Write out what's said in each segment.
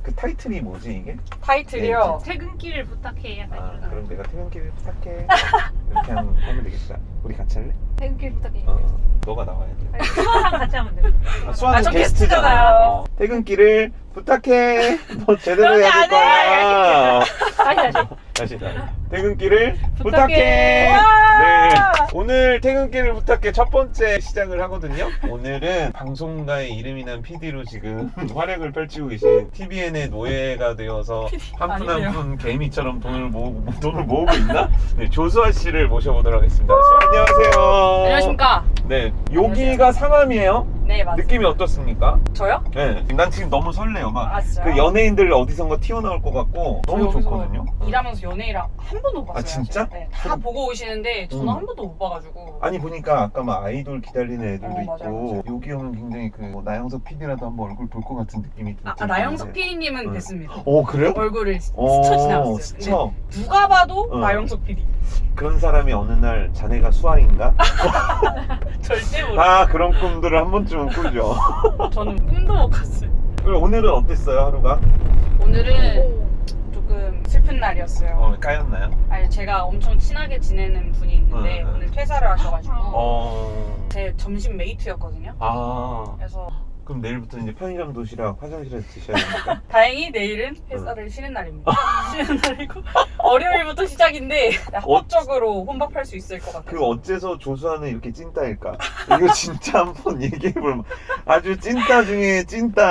그 타이틀이 뭐지 이게? 타이틀이요? 퇴근길을 부탁해 약간 아, 이런. 그럼 내가 퇴근길을 부탁해. 이렇게 하면 되겠다. 우리 같이 할래? 퇴근길 부탁해. 너가 나와야 돼. 수아랑 같이 하면 돼. 수아는 저 게스트잖아. 게스트잖아요. 퇴근길을 부탁해. 너 제대로 그러지 해야 될 거야. 다시. 퇴근길을 부탁해. 부탁해. 네. 오늘 퇴근길을 부탁해 첫 번째 시작을 하거든요. 오늘은 방송가의 이름이 난 PD로 지금 활약을 펼치고 계신 TVN의 노예가 되어서 한 푼 한 푼 개미처럼 돈을 모으고 있나? 네, 조수아 씨를 모셔보도록 하겠습니다. 안녕하세요. 안녕하십니까? 네, 여기가 상암이에요. 네, 맞습니다. 느낌이 어떻습니까? 저요? 네, 난 지금 너무 설레요. 막 아, 진짜요? 그 연예인들 어디선가 튀어나올 것 같고 너무 저 여기서 좋거든요. 일하면서 연예인이랑 한 번도 못 봤어요. 아, 진짜? 사실. 네, 다 보고 오시는데 저는 한 번도 못 봐가지고. 아니 보니까 아까 막 아이돌 기다리는 애들도 맞아요, 있고 맞아요. 여기 오면 굉장히 그 나영석 PD라도 한번 얼굴 볼 것 같은 느낌이 좀 나영석 드는데. PD님은 네. 됐습니다. 그래요? 얼굴을 스쳐 지나갔어요. 스쳐. 근데 누가 봐도 어. 나영석 PD. 그런 사람이 어느 날 자네가 수아인가? 절대 모르. 다 그런 꿈들을 한 번쯤은 꾸죠. 저는 꿈도 못 꿨어요. 그럼 오늘은 어땠어요 하루가? 오늘은 조금 슬픈 날이었어요. 까였나요? 아니 제가 엄청 친하게 지내는 분이 있는데 응, 응. 오늘 퇴사를 하셔가지고 제 제 점심 메이트였거든요. 그래서 그럼 내일부터 이제 편의점 도시락 화장실에서 드셔야 됩니까? 다행히 내일은 회사를 쉬는 날입니다. 쉬는 날이고 월요일부터 시작인데 합법적으로 혼밥할 수 있을 것 같아요. 그 어째서 조수아는 이렇게 찐따일까? 이거 진짜 한번 얘기해볼 아주 찐따 중에 찐따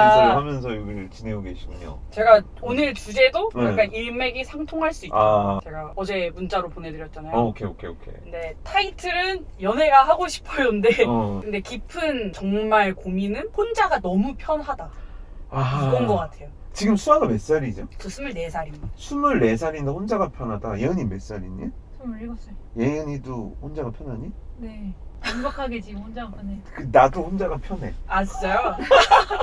짓을 하면서 여기를 지내고 계시군요. 제가 오늘 주제도 네. 약간 일맥이 상통할 수 있다. 아. 제가 어제 문자로 보내드렸잖아요. 오케이. 근데 타이틀은 연애가 하고 싶어요인데 어. 근데 깊은 정말 고민은 혼자가 너무 편하다. 이건 것 같아요. 지금 수아가 몇 살이죠? 저 24살입니다. 24살인데 혼자가 편하다. 예은이 몇 살이니? 27살. 예은이도 혼자가 편하니? 네. 완벽하게 지금 혼자 가네. 나도 혼자가 편해. 아 진짜요?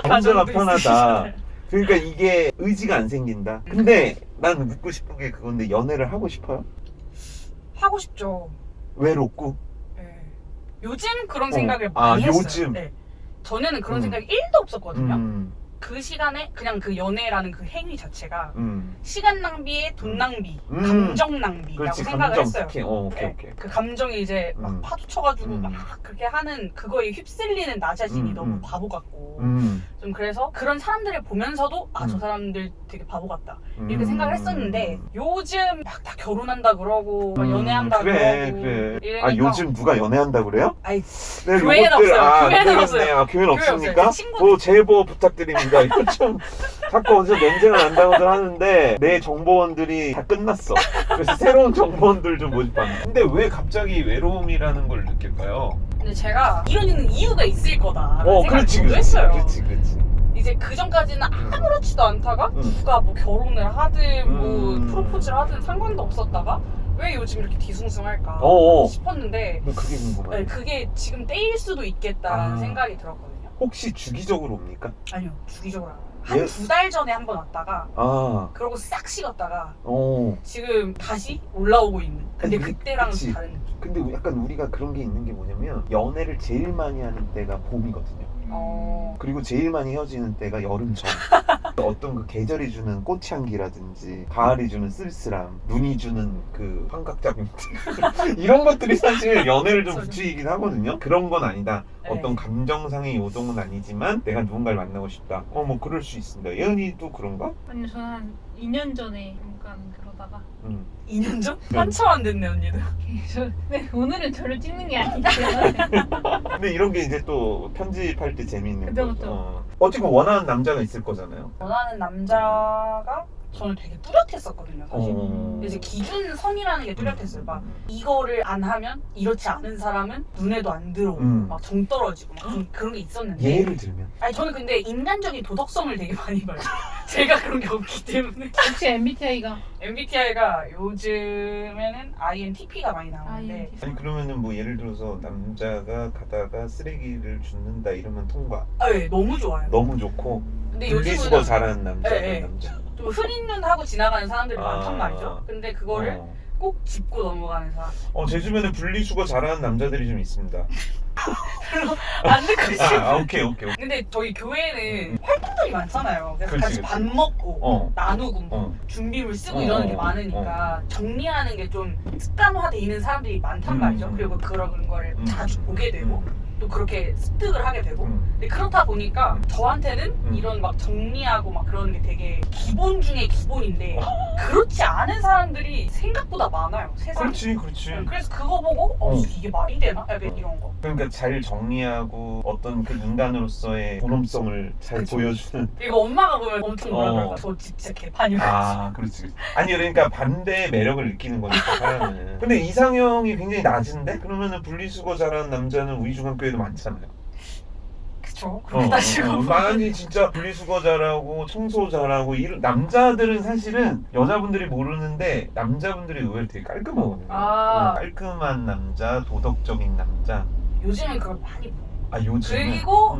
혼자가 가정도 편하다. 있으시잖아요. 그러니까 이게 의지가 안 생긴다. 근데 난 묻고 싶은 게 그건데 연애를 하고 싶어요? 하고 싶죠. 외롭고? 네. 요즘 그런 생각을 많이 요즘? 했어요. 네. 전에는 그런 생각이 1도 없었거든요. 음. 그 시간에 그냥 그 연애라는 그 행위 자체가 음. 시간 낭비에 돈 낭비, 음. 감정 낭비라고 그렇지, 생각을 감정 했어요. 특히. 오케이. 그 감정이 이제 막 파도 쳐가지고 막 그렇게 하는 그거에 휩쓸리는 나 자신이 너무 바보 같고 좀 그래서 그런 사람들을 보면서도 저 사람들 되게 바보 같다 이렇게 생각을 했었는데 요즘 막 다 결혼한다 그러고 막 연애한다 그러고 그래. 이러니까 요즘 누가 연애한다 그래요? 아이 네, 교회는 요것들, 없어요. 교회는 안 없어요. 되겠네. 교회는 없어요. 없습니까? 친구들. 그 제보 부탁드립니다. 이거 좀 자꾸 어디서 논쟁을 한다고들 하는데 내 정보원들이 다 끝났어. 그래서 새로운 정보원들 좀 모집합니다. 근데 왜 갑자기 외로움이라는 걸 느낄까요? 근데 제가 이런 이유가 있을 거다라는 생각을 그렇지. 저도 했어요. 그렇지. 이제 그 전까지는 아무렇지도 않다가 누가 뭐 결혼을 하든 뭐 프로포즈를 하든 상관도 없었다가 왜 요즘 이렇게 뒤숭숭할까 싶었는데 그게 궁금해요. 네, 그게 지금 때일 수도 있겠다라는 생각이 들었거든요. 혹시 주기적으로 옵니까? 아니요, 주기적으로 한 2달 전에 한 번 왔다가 그러고 싹 식었다가 지금 다시 올라오고 있는. 근데 아니, 그때랑은 그치. 다른 느낌. 근데 약간 우리가 그런 게 있는 게 뭐냐면 연애를 제일 많이 하는 때가 봄이거든요. 그리고 제일 많이 헤어지는 때가 여름 전. 어떤 그 계절이 주는 꽃향기라든지 가을이 주는 쓸쓸함, 눈이 주는 그 환각작용 이런 것들이 사실 연애를 좀 부추기긴 하거든요. 그런 건 아니다. 어떤 감정상의 요동은 아니지만 내가 누군가를 만나고 싶다. 뭐 그럴 수 있습니다. 예은이도 그런가? 아니 저는 한 2년 전에 잠깐 그러다가 2년 전? 한참 안 됐네 언니도. 네, 오늘은 저를 찍는 게 아니기 때문에. 근데 이런 게 이제 또 편집할 때 재미있는 그죠, 거죠. 그죠. 어쨌든 원하는 남자가 있을 거잖아요. 원하는 남자가 저는 되게 뚜렷했었거든요 사실. 이제 기준선이라는 게 뚜렷했어요. 막 이거를 안 하면 이렇지 않은 사람은 눈에도 안 들어오고 막 정 떨어지고 막 좀 그런 게 있었는데 예를 들면 아니 저는 근데 인간적인 도덕성을 되게 많이 봐요. 제가 그런 게 없기 때문에. 혹시 MBTI가? MBTI가 요즘에는 INTP가 많이 나오는데 아니 그러면은 뭐 예를 들어서 남자가 가다가 쓰레기를 줍는다 이러면 통과. 네, 너무 좋아요. 너무 좋고 근데 분리수거 요즘은 잘하는 남자. 네, 네. 남자. 좀 흐린 눈 하고 지나가는 사람들이 많단 말이죠. 근데 그거를 꼭 짚고 넘어가는 사람. 제 주변에 분리수거 잘하는 남자들이 좀 있습니다. 안 듣고 싶어. 오케이. 근데 저희 교회는 활동들이 많잖아요. 그래서 그렇지, 같이 그렇지. 밥 먹고 나누고 뭐 준비물 쓰고 이러는 게 어. 많으니까 정리하는 게 좀 습관화돼 있는 사람들이 많단 말이죠. 그리고 그런 거를 자주 보게 되고 또 그렇게 습득을 하게 되고. 근데 그렇다 보니까 저한테는 이런 막 정리하고 막 그러는 게 되게 기본 중에 기본인데 그렇지 않은 사람들이 생각보다 많아요. 세상에. 그렇지. 그래서 그거 보고 이게 말이 되나? 약간 이런 거. 그러니까 잘 정리하고 어떤 그 인간으로서의 존엄성을 잘 그쵸. 보여주는. 이거 엄마가 보면 엄청 뭐라 그럴까? 저 진짜 개판이고. 그렇지. 아니 그러니까 반대의 매력을 느끼는 거니까 사람은. 근데 이상형이 굉장히 낮은데? 그러면은 분리수거 잘하는 남자는 우리 중학교에도 많잖아요. 그쵸? 그렇게 따지고. 많이 진짜 분리수거 잘하고 청소 잘하고 이런 남자들은 사실은 여자분들이 모르는데 남자분들이 의외로 되게 깔끔하거든요. 깔끔한 남자, 도덕적인 남자. 요즘은 그걸 많이 봐. 요즘은? 그리고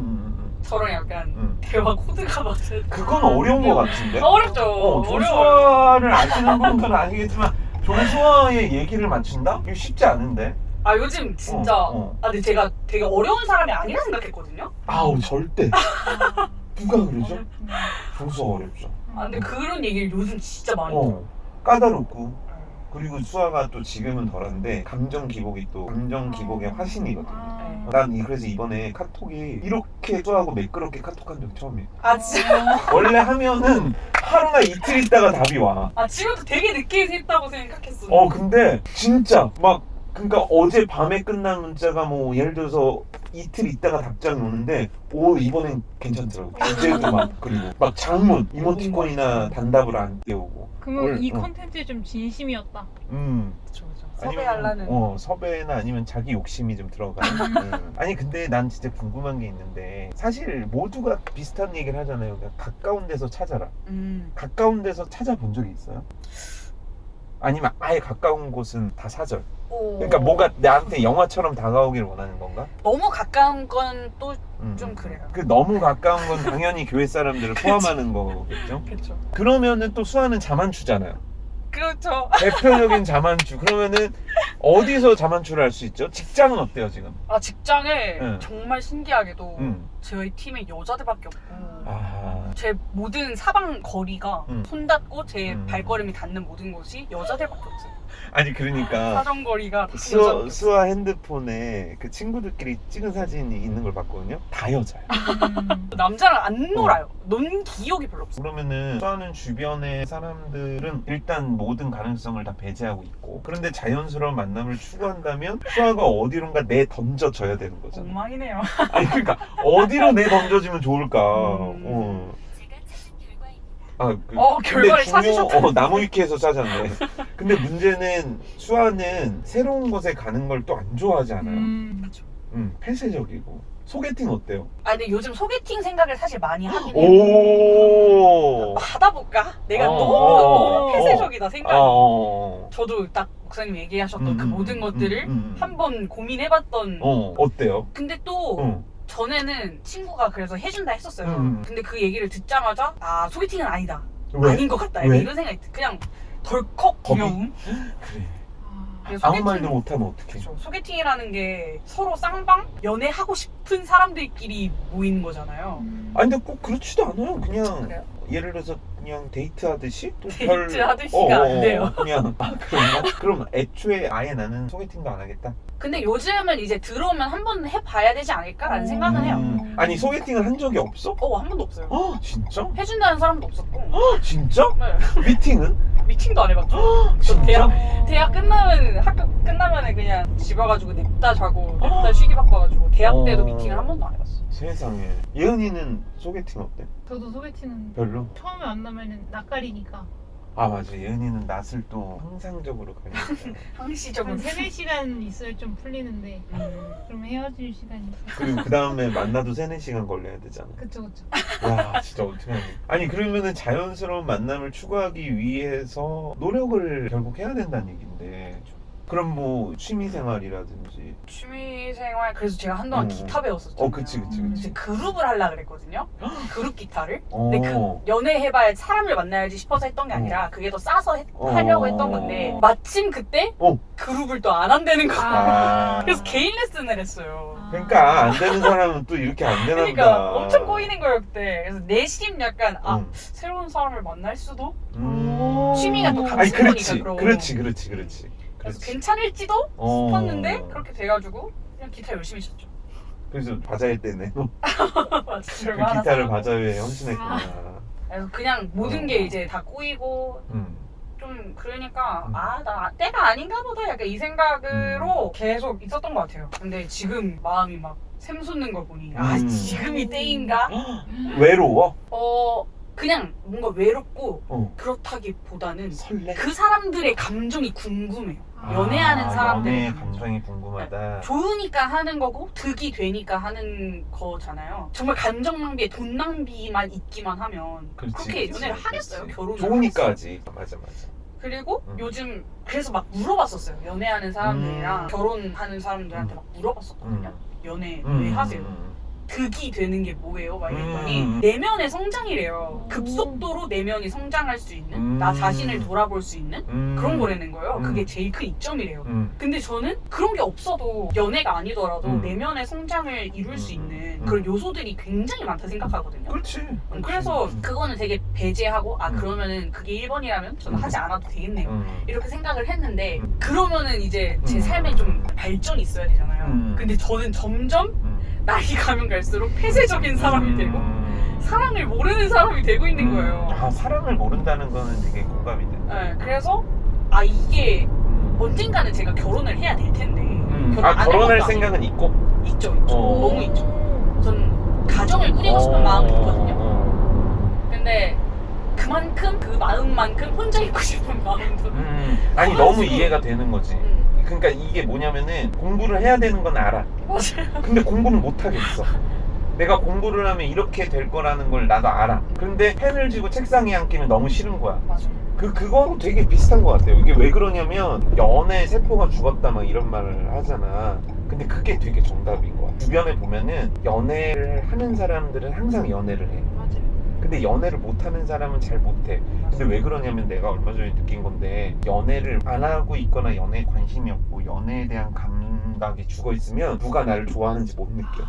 저랑 약간 대화 코드가 맞아요. 그건 어려운 거 같은데? 어렵죠. 조수아를 아시는 분들은 아시겠지만 조수아의 얘기를 맞춘다? 이거 쉽지 않은데? 요즘 진짜 근데 제가 되게 어려운 사람이 아니라 생각했거든요. 절대. 누가 그러죠? 조수아 어렵죠. 근데 그런 얘기를 요즘 진짜 많이 들어요. 까다롭고 그리고 수아가 또 지금은 덜한데 감정 기복이 또 감정 기복의 화신이거든요. 난 그래서 이번에 카톡이 이렇게 수아하고 매끄럽게 카톡한 적이 처음이에요. 진짜? 원래 하면은 하루나 이틀 있다가 답이 와. 지금도 되게 늦게 했다고 생각했어. 근데 진짜 막 그러니까 어제 밤에 끝난 문자가 뭐 예를 들어서 이틀 있다가 답장이 오는데 이번엔 괜찮더라고. 주제도 막 그리고 막 장문 이모티콘이나 단답을 안 띄우고. 그러면 이 콘텐츠에 좀 진심이었다. 그쵸. 섭외하려는. 섭외나 아니면 자기 욕심이 좀 들어가는. 아니 근데 난 진짜 궁금한 게 있는데 사실 모두가 비슷한 얘기를 하잖아요. 그러니까 가까운 데서 찾아라. 가까운 데서 찾아본 적이 있어요? 아니면 아예 가까운 곳은 다 사절? 그러니까 뭐가 나한테 영화처럼 다가오길 원하는 건가? 너무 가까운 건 또 좀 그래요. 그 너무 가까운 건 당연히 교회 사람들을 포함하는 거겠죠? 그렇죠. 그러면은 또 수아는 자만추잖아요. 그렇죠. 대표적인 자만추. 그러면은 어디서 자만추를 할 수 있죠? 직장은 어때요 지금? 직장에 정말 신기하게도 저희 팀에 여자들밖에 없고 제 모든 사방 거리가 손 닿고 제 발걸음이 닿는 모든 곳이 여자들밖에 없어요. 아니 그러니까 사정거리가 수아 핸드폰에 그 친구들끼리 찍은 사진이 있는 걸 봤거든요. 다 여자야. 남자랑 안 놀아요. 논 기억이 별로 없어. 그러면은 수아는 주변의 사람들은 일단 모든 가능성을 다 배제하고 있고, 그런데 자연스러운 만남을 추구한다면 수아가 어디론가 내 던져줘야 되는 거잖아. 엉망이네요. 아니 그러니까 어디로 내 던져주면 좋을까? 결과를 찾으셨다. 나무위키에서 찾았네. 근데 문제는 수아는 새로운 곳에 가는 걸 또 안 좋아하지 않아요? 그렇죠. 폐쇄적이고. 소개팅 어때요? 근데 요즘 소개팅 생각을 사실 많이 하긴 해요. 오. 받아볼까? 내가 너무 폐쇄적이다 생각이. 저도 딱 목사님 얘기하셨던 그 모든 것들을 한번 고민해봤던. 어때요? 근데 또 전에는 친구가 그래서 해준다 했었어요. 근데 그 얘기를 듣자마자 소개팅은 아니다. 왜? 아닌 것 같다. 왜? 이런 생각이 그냥 덜컥 두려움. 그래. 그래서 아무 말도 못하면 어떡해. 그렇죠. 소개팅이라는 게 서로 쌍방 연애하고 싶은 사람들끼리 모이는 거잖아요. 아니 근데 꼭 그렇지도 않아요. 그냥 그래요? 예를 들어서 그냥 데이트하듯이 또 데이트 하듯이가 안 돼요. 그냥 그런가? 그럼 애초에 아예 나는 소개팅도 안 하겠다. 근데 요즘은 이제 들어오면 한 번 해봐야 되지 않을까라는 생각은 해요. 아니 소개팅을 한 적이 없어? 한 번도 없어요. 진짜? 해준다는 사람도 없었고. 진짜? 네. 미팅은? 미팅도 안 해봤죠. 저 대학 끝나면 학교 끝나면 그냥 집 와가지고 냅다 자고 냅다 쉬기 바빠가지고 대학 때도 미팅을 한 번도 안 해봤어. 세상에. 예은이는 소개팅 어때? 저도 소개팅은 별로? 처음에 만나면은 낯가리니까 맞아. 예은이는 낯을 또 항상적으로 가리니까. 항시적으로. 한 3-4시간 있어야 좀 풀리는데 그러면 헤어질 시간이 있어요. 그리고 그 다음에 만나도 3-4시간 걸려야 되잖아. 그쵸. 와 진짜 어떻게 하니. 아니 그러면은 자연스러운 만남을 추구하기 위해서 노력을 결국 해야 된다는 얘긴데 그럼 뭐 취미생활이라든지. 취미생활 그래서 제가 한동안 기타 배웠었죠. 그치. 이제 그룹을 하려고 그랬거든요. 그룹 기타를. 어. 근데 연애해봐야 사람을 만나야지 싶어서 했던 게 아니라 그게 더 싸서 하려고 했던 건데 마침 그때 그룹을 또 안 한다는 거야. 그래서 개인 레슨을 했어요. 그러니까 안 되는 사람은 또 이렇게 안 되나 보다. 그러니까 엄청 꼬이는 거예요 그때. 그래서 내심 약간 새로운 사람을 만날 수도 취미가 또 아니 같은 거니까. 그렇지. 그래서 괜찮을지도 싶었는데 그렇게 돼가지고 그냥 기타 열심히 쳤죠. 그래서 바자회 때네. 그 맞아. 기타를 바자회에 헌신했구나. 그래서 그냥 모든 게 이제 다 꼬이고 좀 그러니까 나 때가 아닌가 보다 약간 이 생각으로 계속 있었던 것 같아요. 근데 지금 마음이 막 샘솟는 걸 보니 지금이 때인가? 외로워? 그냥 뭔가 외롭고 그렇다기보다는 설레? 그 사람들의 감정이 궁금해요. 연애하는 사람들의 연애의 감정이 궁금하다. 좋으니까 하는 거고 득이 되니까 하는 거잖아요. 정말 감정 낭비에 돈 낭비만 있기만 하면 그렇게 연애를 하겠어요? 결혼을 좋으니까 하겠어요? 하지. 맞아. 그리고 요즘 그래서 막 물어봤었어요. 연애하는 사람들이랑 결혼하는 사람들한테 막 물어봤었거든요. 연애 왜 하세요? 득이 되는 게 뭐예요? 막 이랬더니 내면의 성장이래요. 급속도로 내면이 성장할 수 있는 나 자신을 돌아볼 수 있는 그런 거라는 거예요. 그게 제일 큰 이점이래요. 근데 저는 그런 게 없어도 연애가 아니더라도 내면의 성장을 이룰 수 있는 그런 요소들이 굉장히 많다 생각하거든요. 그렇지. 그래서 그거는 되게 배제하고 그러면은 그게 1번이라면 저는 하지 않아도 되겠네요. 이렇게 생각을 했는데 그러면은 이제 제 삶에 좀 발전이 있어야 되잖아요. 근데 저는 점점 나이 가면 갈수록 폐쇄적인 사람이 되고 사랑을 모르는 사람이 되고 있는 거예요. 사랑을 모른다는 거는 되게 공감이 돼. 네, 그래서 이게 언젠가는 제가 결혼을 해야 될 텐데 결혼할 생각은 있고? 있죠. 너무 있죠. 전 가정을 꾸리고 싶은 마음은 있거든요. 근데 그만큼 그 마음만큼 혼자 있고 싶은 마음도 아니 너무 이해가 되는 거지. 그러니까 이게 뭐냐면은 공부를 해야 되는 건 알아. 맞아요. 근데 공부를 못 하겠어. 내가 공부를 하면 이렇게 될 거라는 걸 나도 알아. 근데 펜을 쥐고 책상에 앉기는 너무 싫은 거야. 맞아. 그거하고 되게 비슷한 것 같아요. 이게 왜 그러냐면 연애 세포가 죽었다 막 이런 말을 하잖아. 근데 그게 되게 정답인 것 같아. 주변에 보면은 연애를 하는 사람들은 항상 연애를 해. 맞아요. 근데 연애를 못하는 사람은 잘 못해. 근데 왜 그러냐면 내가 얼마 전에 느낀 건데 연애를 안 하고 있거나 연애에 관심이 없고 연애에 대한 감각이 죽어있으면 누가 나를 좋아하는지 못 느껴.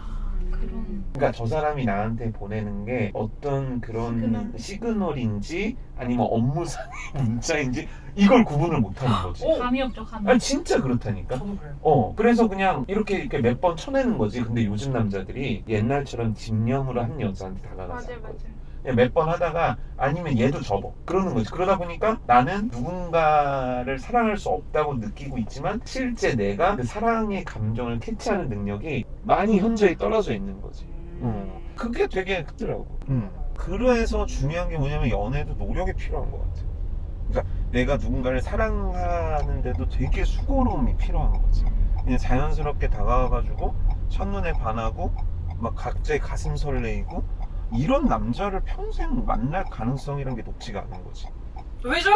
그러니까 저 사람이 나한테 보내는 게 어떤 그런 시그널인지 아니면 업무상의 문자인지 이걸 구분을 못하는 거지. 감이 없죠, 감이. 아니 진짜 그렇다니까. 저도 그래요. 그래서 그냥 이렇게 몇 번 쳐내는 거지. 근데 요즘 남자들이 옛날처럼 집념으로 한 여자한테 다가가지 않거든. 몇 번 하다가 아니면 얘도 접어 그러는 거지. 그러다 보니까 나는 누군가를 사랑할 수 없다고 느끼고 있지만 실제 내가 그 사랑의 감정을 캐치하는 능력이 많이 현저히 떨어져 있는 거지. 그게 되게 크더라고. 그래서 중요한 게 뭐냐면 연애도 노력이 필요한 것 같아. 그러니까 내가 누군가를 사랑하는데도 되게 수고로움이 필요한 거지. 그냥 자연스럽게 다가와가지고 첫눈에 반하고 막 각자의 가슴 설레이고 이런 남자를 평생 만날 가능성이란 게 높지가 않은 거지. 왜죠?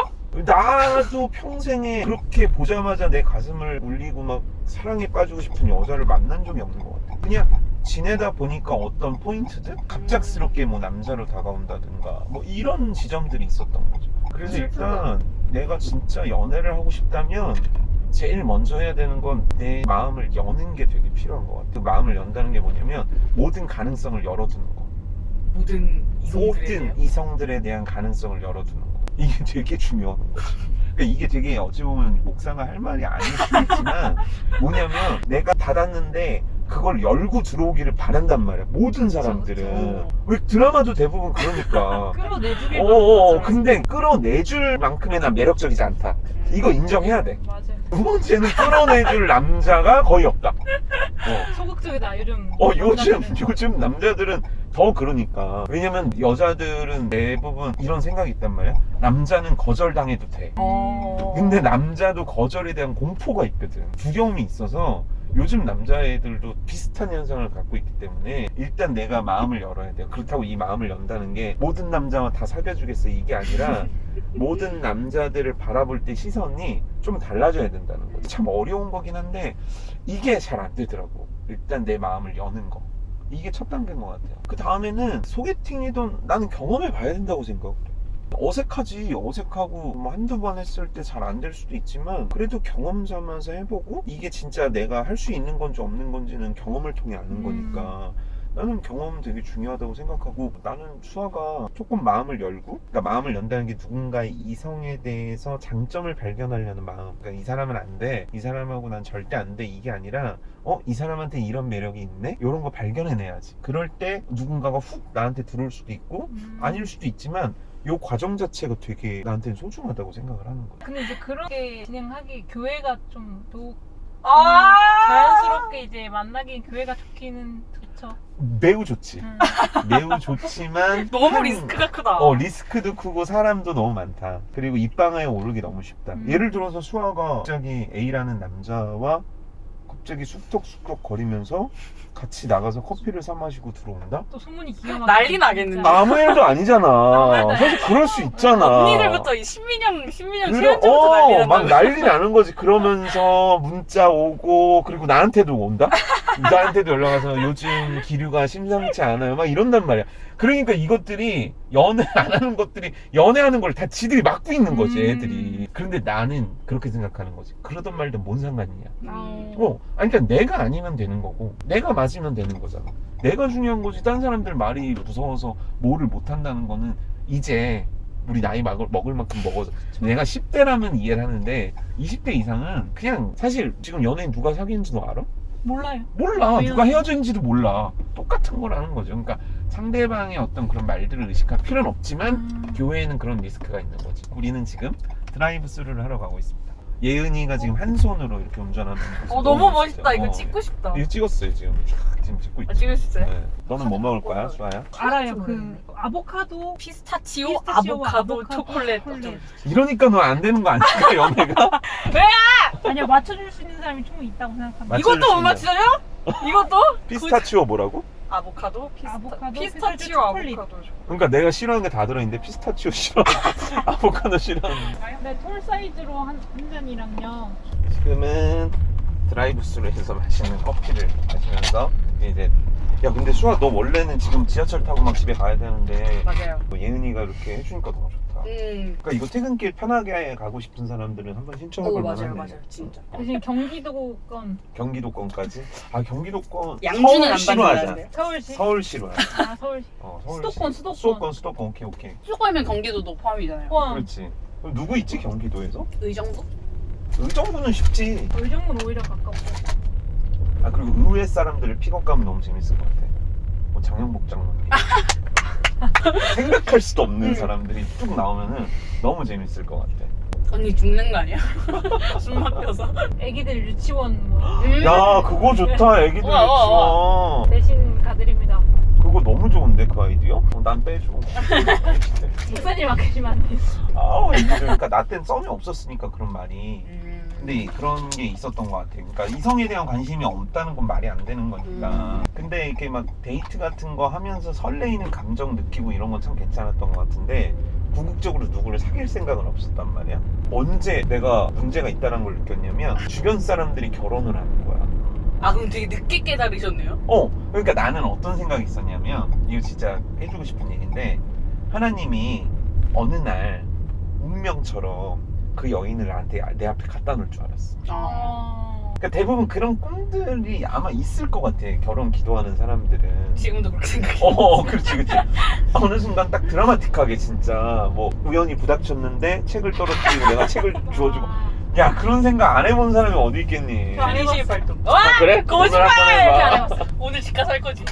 나도 평생에 그렇게 보자마자 내 가슴을 울리고 막 사랑에 빠지고 싶은 여자를 만난 적이 없는 것 같아. 그냥 지내다 보니까 어떤 포인트들? 갑작스럽게 뭐 남자로 다가온다든가 뭐 이런 지점들이 있었던 거죠. 그래서 일단 내가 진짜 연애를 하고 싶다면 제일 먼저 해야 되는 건 내 마음을 여는 게 되게 필요한 것 같아. 그 마음을 연다는 게 뭐냐면 모든 가능성을 열어두는 거. 모든 이성들에 대한 가능성을 열어두는 거. 이게 되게 중요한 거지. 그러니까 이게 되게 어찌 보면 목사가 할 말이 아닐 수 있지만 뭐냐면 내가 닫았는데 그걸 열고 들어오기를 바란단 말이야. 모든 사람들은. 왜 드라마도 대부분 그러니까. 끌어내주길 근데 끌어내줄 만큼의 난 매력적이지 않다. 이거 인정해야 돼. 맞아요. 두 번째는 끌어내줄 남자가 거의 없다. 소극적이다 요즘. 요즘 남자들은 더 그러니까. 왜냐면 여자들은 대부분 이런 생각이 있단 말이야. 남자는 거절당해도 돼. 근데 남자도 거절에 대한 공포가 있거든. 두려움이 있어서 요즘 남자애들도 비슷한 현상을 갖고 있기 때문에 일단 내가 마음을 열어야 돼요. 그렇다고 이 마음을 연다는 게 모든 남자와 다 사귀어주겠어 이게 아니라 모든 남자들을 바라볼 때 시선이 좀 달라져야 된다는 거죠. 참 어려운 거긴 한데 이게 잘 안 되더라고. 일단 내 마음을 여는 거, 이게 첫 단계인 것 같아요. 그 다음에는 소개팅이든 나는 경험해 봐야 된다고 생각을 해. 어색하지. 어색하고 뭐 한두 번 했을 때 잘 안 될 수도 있지만 그래도 경험 삼아서 해보고 이게 진짜 내가 할 수 있는 건지 없는 건지는 경험을 통해 아는 거니까 나는 경험 되게 중요하다고 생각하고, 나는 수아가 조금 마음을 열고, 그러니까 마음을 연다는 게 누군가의 이성에 대해서 장점을 발견하려는 마음, 그러니까 이 사람은 안 돼, 이 사람하고 난 절대 안 돼, 이게 아니라 이 사람한테 이런 매력이 있네? 이런 거 발견해내야지. 그럴 때 누군가가 훅 나한테 들어올 수도 있고 아닐 수도 있지만 요 과정 자체가 되게 나한테는 소중하다고 생각을 하는 거야. 근데 이제 그렇게 진행하기 교회가 좀 더욱 아 자연스럽게 이제 만나기 교회가 좋기는 좋죠. 매우 좋지. 매우 좋지만 너무 리스크가 크다. 리스크도 크고 사람도 너무 많다. 그리고 입방아에 오르기 너무 쉽다. 예를 들어서 수아가 갑자기 A라는 남자와 갑자기 쑥덕쑥덕 거리면서 같이 나가서 커피를 사 마시고 들어온다? 또 소문이 기가 막히게 난리 나겠는데. 아무 일도 아니잖아. 사실 그럴 수 있잖아. 언니들부터 이 신민영 그래, 최현주부터 난리 난다. 막 난리 나는 거지. 그러면서 문자 오고, 그리고 나한테도 온다? 나한테도 연락 와서 요즘 기류가 심상치 않아요. 막 이런단 말이야. 그러니까 이것들이 연애 안 하는 것들이 연애하는 걸 다 지들이 막고 있는 거지, 애들이. 그런데 나는 그렇게 생각하는 거지. 그러던 말든 뭔 상관이냐. 아니, 그러니까 내가 아니면 되는 거고, 내가 맞으면 되는 거잖아. 내가 중요한 거지. 딴 사람들 말이 무서워서 뭐를 못 한다는 거는 이제 우리 나이 먹을 만큼 먹어서. 내가 10대라면 이해를 하는데 20대 이상은 그냥 사실 지금 연예인 누가 사귀는지도 알아? 몰라요. 몰라. 왜요? 누가 헤어졌는지도 몰라. 똑같은 거라는 거죠. 그러니까 상대방의 어떤 그런 말들을 의식할 필요는 없지만 교회에는 그런 리스크가 있는 거지. 우리는 지금 드라이브 스루를 하러 가고 있습니다. 예은이가 지금 한 손으로 이렇게 운전하는 모습 너무 멋있다. 멋있어요. 이거 찍고 싶다. 이거 찍었어요. 지금 지금 찍고 있지. 찍을 수 있어요? 네. 너는 뭐 먹을 거야, 수아야? 알아요. 그 아보카도 피스타치오, 피스타치오와 아보카도, 초콜릿. 이러니까 너 안 되는 거 아닐까, 연애가? 아니요, 맞춰줄 수 있는 사람이 충분히 있다고 생각합니다. 맞- 이것도 못 맞추냐? 이것도? 피스타치오 뭐라고? 아보카도? 아보카도, 피스타치오, 초콜릿. 아보카도. 그러니까 내가 싫어하는 게 다 들어있는데 피스타치오 싫어. 아보카도 싫어하는. 네, 톨 사이즈로 한 잔이랑요. 지금은 드라이브스루에서 마시는 커피를 마시면서 이제, 야 근데 수아 너 원래는 지금 지하철 타고 막 집에 가야 되는데 맞아요. 예은이가 이렇게 해주니까 너무 좋다. 그러니까 이거 퇴근길 편하게 가고 싶은 사람들은 한번 신청해볼 만하네. 맞아요. 진짜. 대신 경기도권, 경기도권까지? 아 경기도권 양주는 안 서울시로 하자. 받는다는데. 서울시. 서울시로 하자. 서울시. 서울시. 수도권. 오케이. 수도권이면 경기도도 포함이잖아요. 포함. 그렇지. 그럼 누구 있지 경기도에서? 의정부? 의정부는 쉽지. 의정부는 오히려 가깝고. 아 그리고 의회 사람들을 픽업 가면 너무 재밌을 것 같아. 뭐 장영복 장로님. 생각할 수도 없는 사람들이 쭉 나오면은 너무 재밌을 것 같아. 언니 죽는 거 아니야? 숨 막혀서. 애기들 유치원 뭐 야 그거 좋다. 애기들 유치원. 대신 가드립니다. 그거 너무 좋은데 그 아이디어? 난 빼줘. 목사님 아끼시면 안 돼요. 아우 그러니까 나 땐 썸이 없었으니까 그런 말이. 근데 그런 게 있었던 것 같아. 그러니까 이성에 대한 관심이 없다는 건 말이 안 되는 거니까. 근데 이렇게 막 데이트 같은 거 하면서 설레이는 감정 느끼고 이런 건 참 괜찮았던 것 같은데 궁극적으로 누구를 사귈 생각은 없었단 말이야. 언제 내가 문제가 있다는 걸 느꼈냐면 주변 사람들이 결혼을 하는 거야. 아 그럼 되게 늦게 깨달으셨네요? 그러니까 나는 어떤 생각이 있었냐면 이거 진짜 해주고 싶은 얘기인데 하나님이 어느 날 운명처럼 그 여인을 나한테 내 앞에 갖다 놓을 줄 알았어. 그러니까 대부분 그런 꿈들이 아마 있을 것 같아. 결혼 기도하는 사람들은. 지금도 그렇게 생각해. 그렇지. 어느 순간 딱 드라마틱하게 진짜 뭐 우연히 부닥쳤는데 책을 떨어뜨리고 내가 책을 주워주고. 야 그런 생각 안 해본 사람이 어디 있겠니? 현실 발동. 그래? 거짓말! 오늘 한번 해봐. 오늘 집 가서 할 거지.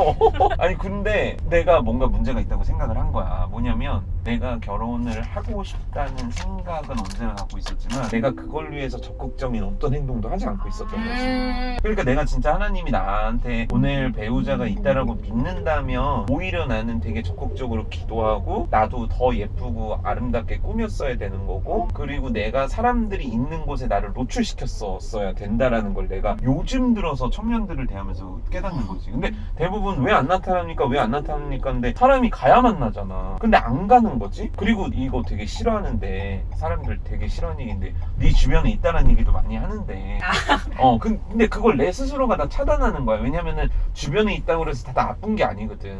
아니 근데 내가 뭔가 문제가 있다고 생각을 한 거야. 뭐냐면 내가 결혼을 하고 싶다는 생각은 언제나 갖고 있었지만 내가 그걸 위해서 적극적인 어떤 행동도 하지 않고 있었던 거지. 그러니까 내가 진짜 하나님이 나한테 보낼 배우자가 있다라고 믿는다면 오히려 나는 되게 적극적으로 기도하고 나도 더 예쁘고 아름답게 꾸몄어야 되는 거고, 그리고 내가 사람들이 있는 곳 곳에 나를 노출시켰었어야 된다라는 걸 내가 요즘 들어서 청년들을 대하면서 깨닫는 거지. 근데 대부분 왜 안 나타납니까? 왜 안 나타납니까? 근데 사람이 가야 만나잖아. 근데 안 가는 거지. 그리고 이거 되게 싫어하는데, 사람들 되게 싫어하는 얘기인데, 네 주변에 있다는 얘기도 많이 하는데 근데 그걸 내 스스로가 다 차단하는 거야. 왜냐면은 주변에 있다고 해서 다 나쁜 게 아니거든.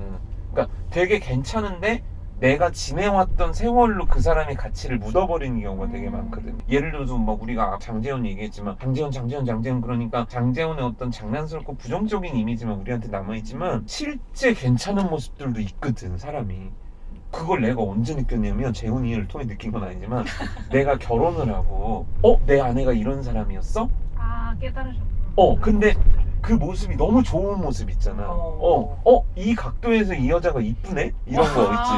그러니까 되게 괜찮은데 내가 지내왔던 세월로 그 사람의 가치를 묻어버리는 경우가 되게 많거든. 예를 들어서 뭐 우리가 장재훈 얘기했지만 장재훈 그러니까 장재훈의 어떤 장난스럽고 부정적인 이미지만 우리한테 남아있지만 실제 괜찮은 모습들도 있거든, 사람이. 그걸 내가 언제 느꼈냐면, 재훈이를 통해 느낀 건 아니지만 내가 결혼을 하고 내 아내가 이런 사람이었어? 깨달으셨구나. 근데 그 모습이 너무 좋은 모습 있잖아. 이 각도에서 이 여자가 이쁘네? 이런 거 있지.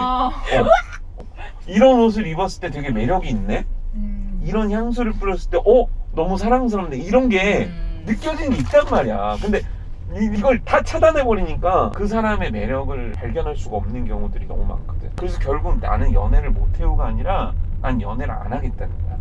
이런 옷을 입었을 때 되게 매력이 있네? 이런 향수를 뿌렸을 때 너무 사랑스럽네? 이런 게 느껴지는 게 있단 말이야. 근데 이걸 다 차단해버리니까 그 사람의 매력을 발견할 수가 없는 경우들이 너무 많거든. 그래서 결국 나는 연애를 못해요가 아니라 난 연애를 안 하겠다는 거야.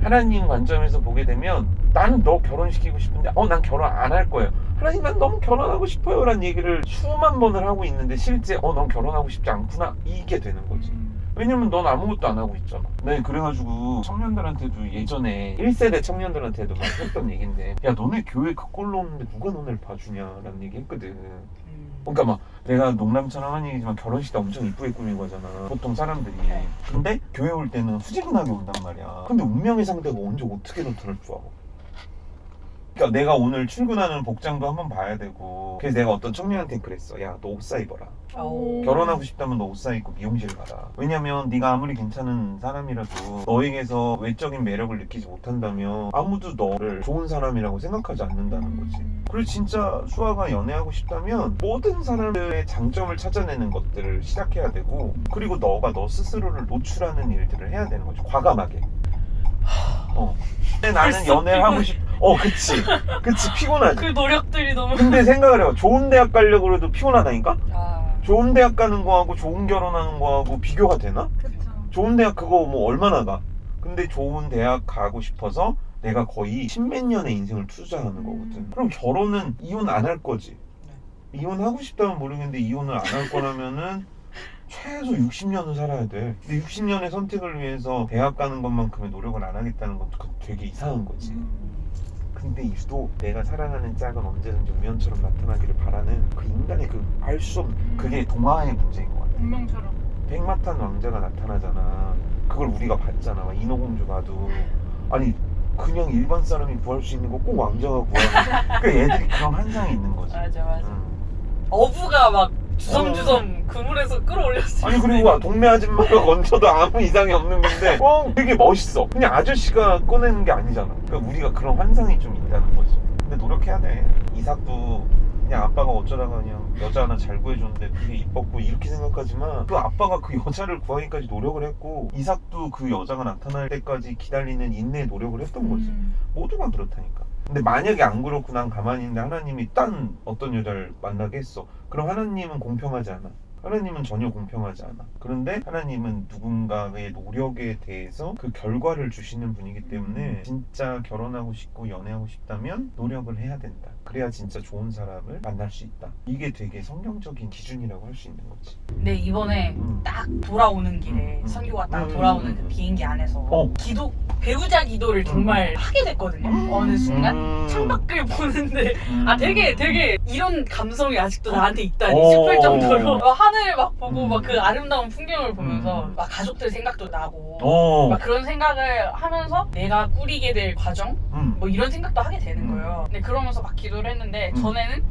하나님 관점에서 보게 되면 나는 너 결혼시키고 싶은데 난 결혼 안 할 거예요. 하나님, 난 너무 결혼하고 싶어요 라는 얘기를 수만 번을 하고 있는데 실제 넌 결혼하고 싶지 않구나, 이게 되는 거지. 왜냐면 넌 아무것도 안 하고 있잖아. 네, 그래가지고 청년들한테도, 예전에 1세대 청년들한테도 막 했던 얘기인데, 야, 너네 교회 그 꼴로 오는데 누가 너네를 봐주냐라는 얘기 했거든. 그러니까 막 내가 농담처럼 하는 얘기지만 결혼식 때 엄청 이쁘게 꾸민 거잖아, 보통 사람들이. 근데 교회 올 때는 후지근하게 온단 말이야. 근데 운명의 상대가 언제 어떻게 나타날 줄 알아? 그러니까 내가 오늘 출근하는 복장도 한번 봐야 되고. 그래서 내가 어떤 청년한테 그랬어. 야, 너 옷 사 입어라. 결혼하고 싶다면 너 옷 사 입고 미용실 가라. 왜냐면 네가 아무리 괜찮은 사람이라도 너에게서 외적인 매력을 느끼지 못한다면 아무도 너를 좋은 사람이라고 생각하지 않는다는 거지. 그리고 진짜 수아가 연애하고 싶다면 모든 사람들의 장점을 찾아내는 것들을 시작해야 되고, 그리고 너가 너 스스로를 노출하는 일들을 해야 되는 거지, 과감하게. 근데 나는 연애를 하고 그치 피곤하지. 그 노력들이 너무. 근데 생각을 해봐. 좋은 대학 가려고 해도 피곤하다니까? 좋은 대학 가는 거하고 좋은 결혼하는 거하고 비교가 되나? 그쵸. 좋은 대학 그거 뭐 얼마나 가? 근데 좋은 대학 가고 싶어서 내가 거의 십몇 년의 인생을 투자하는 거거든. 그럼 결혼은 이혼 안 할 거지. 이혼하고 싶다면 모르겠는데 이혼을 안 할 거라면은 최소 60년은 살아야 돼. 근데 60년의 선택을 위해서 대학 가는 것만큼의 노력을 안 하겠다는 건 되게 이상한 거지. 근데 유독 내가 사랑하는 짝은 언제든지 우연처럼 나타나기를 바라는 그 인간의 그 알 수 없는, 그게 동화의 문제인 것 같아. 운명처럼. 백마탄 왕자가 나타나잖아. 그걸 우리가 봤잖아. 인어공주 봐도 아니 그냥 일반 사람이 구할 수 있는 거 꼭 왕자가 구하는. 그 애들이 그런 환상이 있는 거지. 맞아. 어부가 막 주섬주섬 그물에서 끌어올렸어. 아니 그리고 동네 아줌마가 건져도 아무 이상이 없는 건데 되게 멋있어. 그냥 아저씨가 꺼내는 게 아니잖아. 그러니까 우리가 그런 환상이 좀 있다는 거지. 근데 노력해야 돼. 이삭도 그냥 아빠가 어쩌다가 그냥 여자 하나 잘 구해줬는데 되게 이뻤고 이렇게 생각하지만, 그 아빠가 그 여자를 구하기까지 노력을 했고, 이삭도 그 여자가 나타날 때까지 기다리는 인내의 노력을 했던 거지. 모두가 그렇다니까. 근데 만약에 안 그렇고 난 가만히 있는데 하나님이 딴 어떤 여자를 만나게 했어. 그럼 하나님은 공평하지 않아. 하나님은 전혀 공평하지 않아. 그런데 하나님은 누군가의 노력에 대해서 그 결과를 주시는 분이기 때문에 진짜 결혼하고 싶고 연애하고 싶다면 노력을 해야 된다. 그래야 진짜 좋은 사람을 만날 수 있다. 이게 되게 성경적인 기준이라고 할 수 있는 거지. 근데 이번에 딱 돌아오는 길에 선교가 딱 돌아오는 그 비행기 안에서 배우자 기도를 정말 하게 됐거든요. 어느 순간 창밖을 보는데 되게 이런 감성이 아직도 나한테 있다니 싶을 정도로 하늘을 막 보고 막 그 아름다운 풍경을 보면서 막 가족들 생각도 나고 막 그런 생각을 하면서 내가 꾸리게 될 과정 뭐 이런 생각도 하게 되는 거예요. 근데 그러면서 막 기도를 했는데 전에는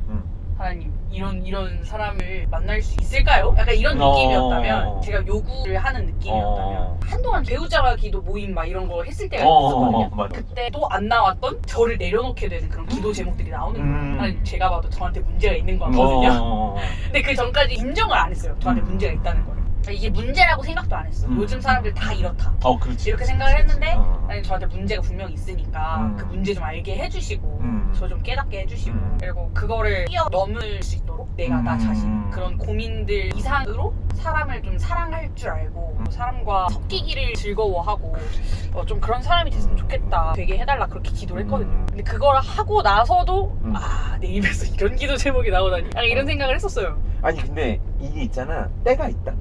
하나님 이런 사람을 만날 수 있을까요? 약간 이런 느낌이었다면, 제가 요구를 하는 느낌이었다면 한동안 배우자가 기도 모임 막 이런 거 했을 때가 있었거든요. 그때 또 안 나왔던 저를 내려놓게 되는 그런 기도 제목들이 나오는 거예요. 하나님, 제가 봐도 저한테 문제가 있는 거 같거든요. 근데 그 전까지 인정을 안 했어요, 저한테 문제가 있다는 거를. 이게 문제라고 생각도 안 했어. 요즘 사람들 다 이렇다. 그렇지. 이렇게 생각을 했는데 어. 아니, 저한테 문제가 분명히 있으니까 그 문제 좀 알게 해주시고 저 좀 깨닫게 해주시고 그리고 그거를 뛰어넘을 수 있도록 내가 나 자신 그런 고민들 이상으로 사람을 좀 사랑할 줄 알고 사람과 섞이기를 즐거워하고 좀 그런 사람이 됐으면 좋겠다. 되게 해달라 그렇게 기도를 했거든요. 근데 그걸 하고 나서도 내 입에서 이런 기도 제목이 나오다니 약간 이런 생각을 했었어요. 아니 근데 이게 있잖아, 때가 있다.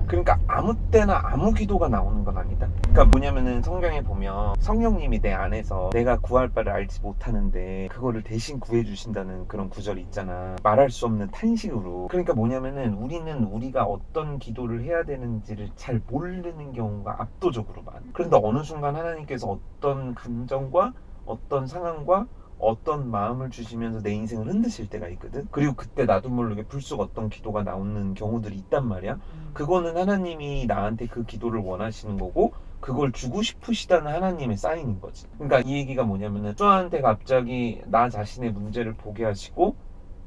그러니까 아무 때나 아무 기도가 나오는 건 아니다. 그러니까 뭐냐면은 성경에 보면 성령님이 내 안에서 내가 구할 바를 알지 못하는데 그거를 대신 구해주신다는 그런 구절이 있잖아. 말할 수 없는 탄식으로. 그러니까 뭐냐면은 우리는 우리가 어떤 기도를 해야 되는지를 잘 모르는 경우가 압도적으로 많아. 그런데 어느 순간 하나님께서 어떤 감정과 어떤 상황과 어떤 마음을 주시면서 내 인생을 흔드실 때가 있거든. 그리고 그때 나도 모르게 불쑥 어떤 기도가 나오는 경우들이 있단 말이야. 그거는 하나님이 나한테 그 기도를 원하시는 거고 그걸 주고 싶으시다는 하나님의 사인인 거지. 그러니까 이 얘기가 뭐냐면은 수아한테 갑자기 나 자신의 문제를 보게 하시고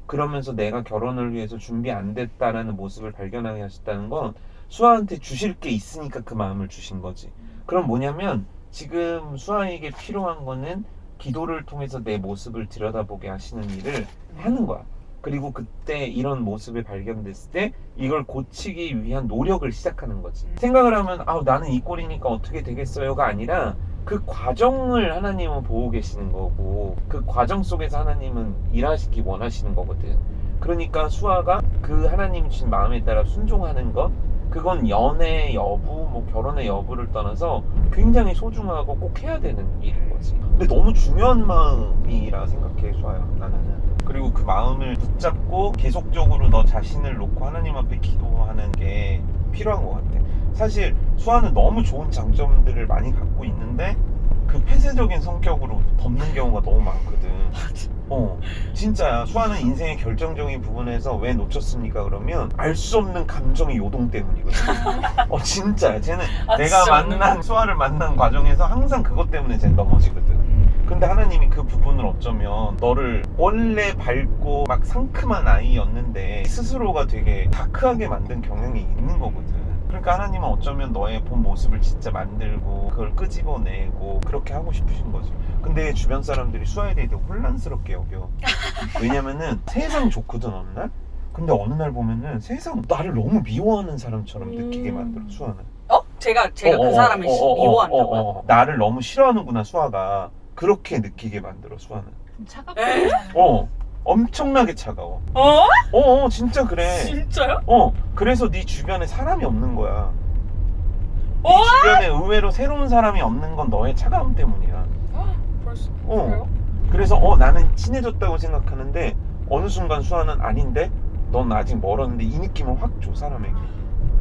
그러면서 내가 결혼을 위해서 준비 안 됐다라는 모습을 발견하게 하셨다는 건 수아한테 주실 게 있으니까 그 마음을 주신 거지. 그럼 뭐냐면 지금 수아에게 필요한 거는 기도를 통해서 내 모습을 들여다보게 하시는 일을 하는 거야. 그리고 그때 이런 모습이 발견됐을 때 이걸 고치기 위한 노력을 시작하는 거지. 생각을 하면 나는 이 꼴이니까 어떻게 되겠어요가 아니라 그 과정을 하나님은 보고 계시는 거고 그 과정 속에서 하나님은 일하시기 원하시는 거거든. 그러니까 수아가 그 하나님이 주신 마음에 따라 순종하는 것, 그건 연애 여부, 뭐 결혼의 여부를 떠나서 굉장히 소중하고 꼭 해야 되는 일인 거지. 근데 너무 중요한 마음이라 생각해, 수아야, 나는. 그리고 그 마음을 붙잡고 계속적으로 너 자신을 놓고 하나님 앞에 기도하는 게 필요한 것 같아. 사실 수아는 너무 좋은 장점들을 많이 갖고 있는데 그 폐쇄적인 성격으로 덮는 경우가 너무 많거든. 진짜야. 수아는 인생의 결정적인 부분에서 왜 놓쳤습니까? 그러면 알 수 없는 감정의 요동 때문이거든. 진짜야. 쟤는 내가 수아를 만난 과정에서 항상 그것 때문에 쟤는 넘어지거든. 근데 하나님이 그 부분을 어쩌면 너를 원래 밝고 막 상큼한 아이였는데 스스로가 되게 다크하게 만든 경향이 있는 거거든. 그러니까 하나님은 어쩌면 너의 본 모습을 진짜 만들고 그걸 끄집어내고 그렇게 하고 싶으신 거지. 근데 주변 사람들이 수아에 대해 되게 혼란스럽게 여겨. 왜냐면은 세상 좋거든 어느 날. 근데 어느 날 보면은 세상 나를 너무 미워하는 사람처럼 느끼게 만들어 수아는. 제가 그 사람을 미워한다고요? 나를 너무 싫어하는구나 수아가. 그렇게 느끼게 만들어 수아는. 차갑잖아요. 엄청나게 차가워. 진짜 그래. 진짜요? 그래서 네 주변에 사람이 없는 거야. 네 주변에 의외로 새로운 사람이 없는 건 너의 차가움 때문이야. 벌써 그래요? 그래서 나는 친해졌다고 생각하는데 어느 순간 수아는 아닌데 넌 아직 멀었는데 이 느낌을 확 줘 사람에게.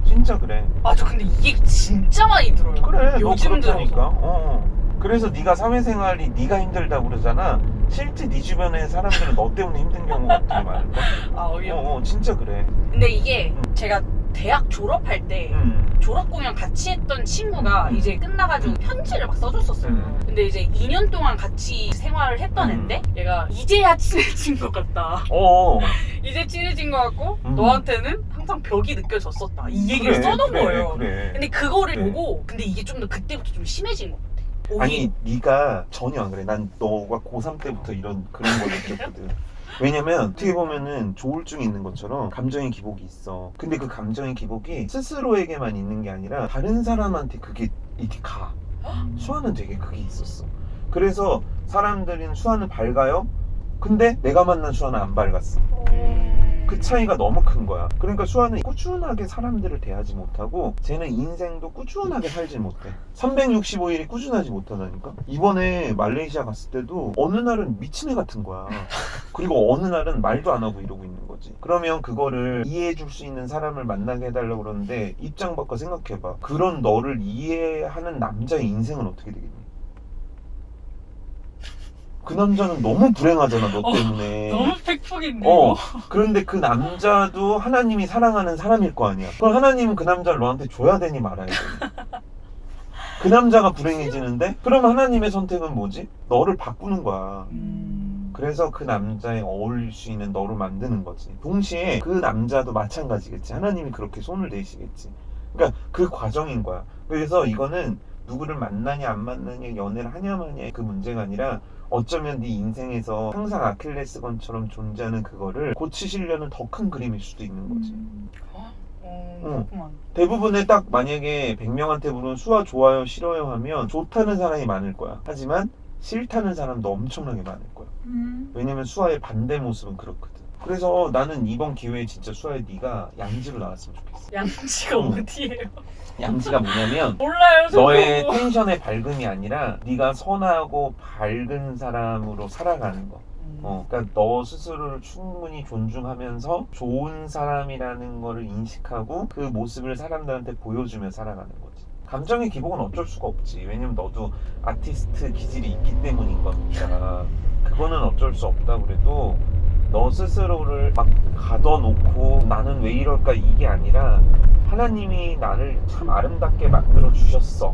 진짜 그래. 저 근데 이게 진짜 많이 들어요. 그래, 요즘 너 그렇다니까. 들어서. 그래서 네가 사회생활이 네가 힘들다고 그러잖아. 실제 네 주변의 사람들은 너 때문에 힘든 경우가 되게 많을걸? 어이없네. 진짜 그래. 근데 이게 제가 대학 졸업할 때 졸업 공연 같이 했던 친구가 이제 끝나가지고 편지를 막 써줬었어요. 근데 이제 2년 동안 같이 생활을 했던 앤데 얘가 이제야 친해진 것 같다. 이제 친해진 것 같고 너한테는 항상 벽이 느껴졌었다. 이 얘기를 써놓은 거예요. 그래. 근데 그거를 보고 근데 이게 좀 더 그때부터 좀 심해진 것 같아. 아니 네가 전혀 안 그래. 난 너가 고3 때부터 그런 걸 느꼈거든. 왜냐면 어떻게 보면은 조울증이 있는 것처럼 감정의 기복이 있어. 근데 그 감정의 기복이 스스로에게만 있는 게 아니라 다른 사람한테 그게 이렇게 가. 수아는 되게 그게 있었어. 그래서 사람들은 수아는 밝아요. 근데 내가 만난 수아는 안 밝았어. 그 차이가 너무 큰 거야. 그러니까 수아는 꾸준하게 사람들을 대하지 못하고 쟤는 인생도 꾸준하게 살지 못해. 365일이 꾸준하지 못하다니까. 이번에 말레이시아 갔을 때도 어느 날은 미친 애 같은 거야. 그리고 어느 날은 말도 안 하고 이러고 있는 거지. 그러면 그거를 이해해 줄 수 있는 사람을 만나게 해달라고 그러는데 입장 바꿔 생각해봐. 그런 너를 이해하는 남자의 인생은 어떻게 되겠니? 그 남자는 너무 불행하잖아, 너 때문에. 너무 팩폭인데. 그런데 그 남자도 하나님이 사랑하는 사람일 거 아니야. 그럼 하나님은 그 남자를 너한테 줘야 되니 말아야 되니? 그 남자가 불행해지는데? 그럼 하나님의 선택은 뭐지? 너를 바꾸는 거야. 그래서 그 남자에 어울릴 수 있는 너로 만드는 거지. 동시에 그 남자도 마찬가지겠지. 하나님이 그렇게 손을 대시겠지. 그러니까 그 과정인 거야. 그래서 이거는 누구를 만나냐 안 만나냐, 연애를 하냐 마냐의 그 문제가 아니라 어쩌면 네 인생에서 항상 아킬레스건처럼 존재하는 그거를 고치시려는 더 큰 그림일 수도 있는 거지. 그렇구만. 대부분의 딱 만약에 100명한테 물으면 수아 좋아요 싫어요 하면 좋다는 사람이 많을 거야. 하지만 싫다는 사람도 엄청나게 많을 거야. 왜냐면 수아의 반대 모습은 그렇거든. 그래서 나는 이번 기회에 진짜 수아의 네가 양지로 나왔으면 좋겠어. 양지가 어디예요? 양지가 뭐냐면 몰라요. 저도. 너의 텐션의 밝음이 아니라 네가 선하고 밝은 사람으로 살아가는 거. 그러니까 너 스스로를 충분히 존중하면서 좋은 사람이라는 거를 인식하고 그 모습을 사람들한테 보여주며 살아가는 거지. 감정의 기복은 어쩔 수가 없지. 왜냐면 너도 아티스트 기질이 있기 때문인 거니까. 그거는 어쩔 수 없다 그래도 너 스스로를 막 가둬놓고 나는 왜 이럴까 이게 아니라 하나님이 나를 참 아름답게 만들어 주셨어.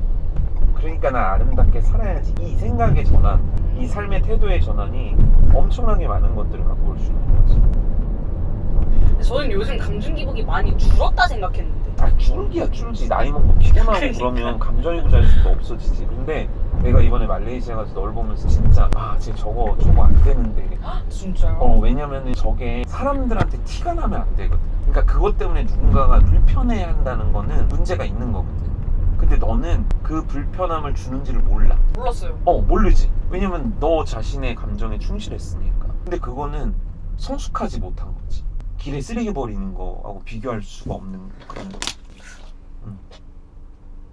그러니까 나 아름답게 살아야지. 이 생각의 전환, 이 삶의 태도의 전환이 엄청나게 많은 것들을 갖고 올 수 있는 거지. 저는 요즘 감정 기복이 많이 줄었다 생각했는데. 줄지. 나이 먹고 피곤하고 그러니까. 그러면 감정이 자유도 없어지지. 근데 내가 이번에 말레이시아 가서 널 보면서 진짜 쟤 저거 안 되는데. 진짜요? 왜냐면은 저게 사람들한테 티가 나면 안 되거든. 그러니까 그것 때문에 누군가가 불편해야 한다는 거는 문제가 있는 거거든. 근데 너는 그 불편함을 주는지를 몰라. 몰랐어요. 모르지. 왜냐면 너 자신의 감정에 충실했으니까. 근데 그거는 성숙하지 못한 거지. 길에 쓰레기 버리는 거하고 비교할 수가 없는 그런 거지.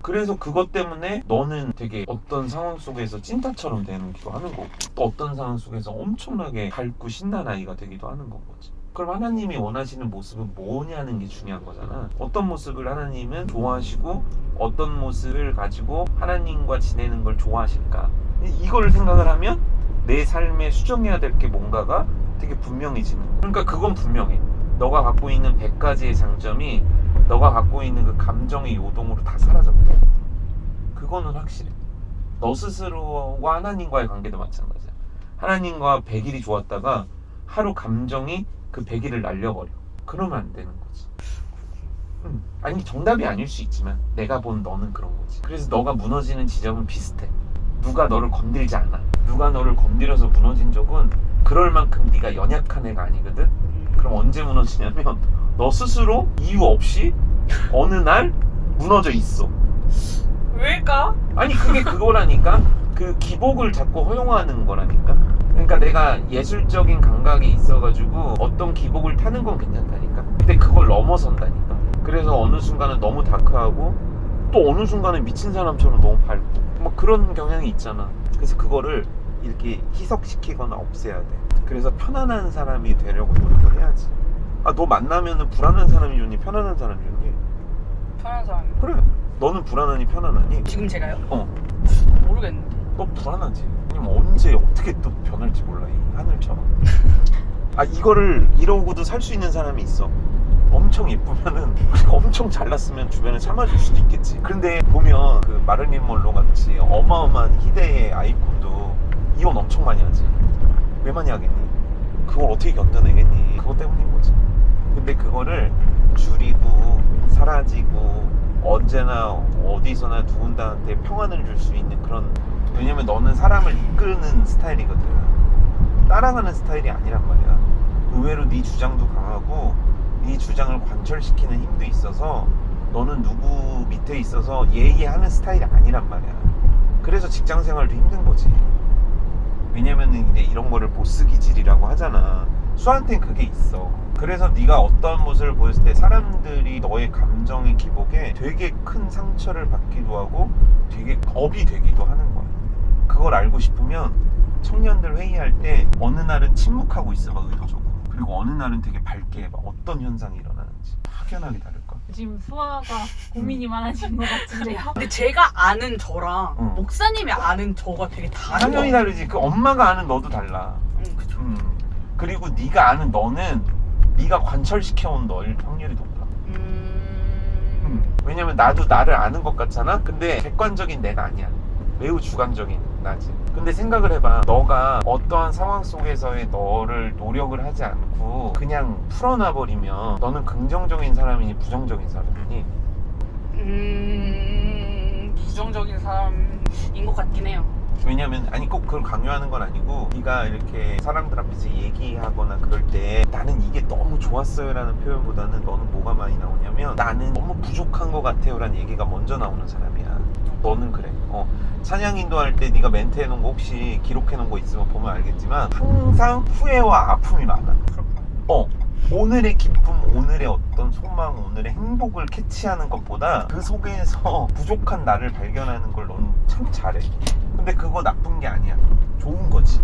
그래서 그것 때문에 너는 되게 어떤 상황 속에서 찐따처럼 되기도 하는 거고, 또 어떤 상황 속에서 엄청나게 밝고 신난 아이가 되기도 하는 건 거지. 그럼 하나님이 원하시는 모습은 뭐냐는 게 중요한 거잖아. 어떤 모습을 하나님은 좋아하시고 어떤 모습을 가지고 하나님과 지내는 걸 좋아하실까, 이걸 생각을 하면 내 삶에 수정해야 될 게 뭔가가 되게 분명해지는 거야. 그러니까 그건 분명해. 너가 갖고 있는 100가지의 장점이 너가 갖고 있는 그 감정의 요동으로 다 사라졌다. 그거는 확실해. 너 스스로와 하나님과의 관계도 마찬가지야. 하나님과 100일이 좋았다가 하루 감정이 그 100일을 날려버려. 그러면 안 되는 거지. 아니 정답이 아닐 수 있지만 내가 본 너는 그런 거지. 그래서 너가 무너지는 지점은 비슷해. 누가 너를 건들지 않아. 누가 너를 건드려서 무너진 적은 그럴 만큼 네가 연약한 애가 아니거든. 그럼 언제 무너지냐면 너 스스로 이유 없이 어느 날 무너져 있어. 왜일까? 아니 그게 그거라니까. 그 기복을 자꾸 허용하는 거라니까. 그러니까 내가 예술적인 감각이 있어가지고 어떤 기복을 타는 건 괜찮다니까. 근데 그걸 넘어선다니까. 그래서 어느 순간은 너무 다크하고 또 어느 순간은 미친 사람처럼 너무 밝고 막 그런 경향이 있잖아. 그래서 그거를 이렇게 희석시키거나 없애야 돼. 그래서 편안한 사람이 되려고 노력을 해야지. 너 만나면은 불안한 사람이 좋니 편안한 사람이 좋니? 편한 사람이. 그래. 너는 불안하니 편안하니? 지금 제가요? 모르겠는데. 너 불안하지. 왜냐면 언제 어떻게 또 변할지 몰라, 이 하늘처럼. 이거를 이러고도 살 수 있는 사람이 있어. 엄청 예쁘면은, 엄청 잘났으면 주변에 참아줄 수도 있겠지. 근데 보면 그 마릴린 먼로 같이 어마어마한 희대의 아이콘도 이혼 엄청 많이 하지. 왜 많이 하겠니? 그걸 어떻게 견뎌내겠니? 그것 때문인 거지. 근데 그거를 줄이고 사라지고 언제나 어디서나 누군가한테 평안을 줄 수 있는 그런, 왜냐면 너는 사람을 이끄는 스타일이거든. 따라가는 스타일이 아니란 말이야. 의외로 네 주장도 강하고 네 주장을 관철시키는 힘도 있어서 너는 누구 밑에 있어서 예의하는 스타일이 아니란 말이야. 그래서 직장 생활도 힘든 거지. 왜냐면은 이제 이런 거를 보스 기질이라고 하잖아. 수한테는 그게 있어. 그래서 네가 어떤 모습을 보였을 때 사람들이 너의 감정의 기복에 되게 큰 상처를 받기도 하고 되게 겁이 되기도 하는 거야. 그걸 알고 싶으면 청년들 회의할 때 어느 날은 침묵하고 있어봐, 의도적으로. 그리고 어느 날은 되게 밝게 해봐. 어떤 현상이 일어나는지. 확연하게 다를까? 지금 수아가 고민이 많아진 것 같은데요. 근데 제가 아는 저랑 목사님이 아는 저가 되게 다른 당연히 거. 다르지. 그 엄마가 아는 너도 달라. 그쵸. 그리고 네가 아는 너는 네가 관철시켜온 너일 확률이 높아. 왜냐면 나도 나를 아는 것 같잖아. 근데 객관적인 내가 아니야. 매우 주관적인. 나지. 근데 생각을 해봐. 너가 어떠한 상황 속에서의 너를 노력을 하지 않고 그냥 풀어놔버리면 너는 긍정적인 사람이니 부정적인 사람이니? 부정적인 사람인 것 같긴 해요. 왜냐면 아니 꼭 그걸 강요하는 건 아니고 네가 이렇게 사람들 앞에서 얘기하거나 그럴 때 나는 이게 너무 좋았어요 라는 표현보다는 너는 뭐가 많이 나오냐면 나는 너무 부족한 것 같아요 라는 얘기가 먼저 나오는 사람이야. 너는 그래. 찬양 인도할 때 네가 멘트 해놓은 거 혹시 기록해놓은 거 있으면 보면 알겠지만 항상 후회와 아픔이 많아. 오늘의 기쁨, 오늘의 어떤 소망, 오늘의 행복을 캐치하는 것보다 그 속에서 부족한 나를 발견하는 걸 너는 참 잘해. 근데 그거 나쁜 게 아니야. 좋은 거지.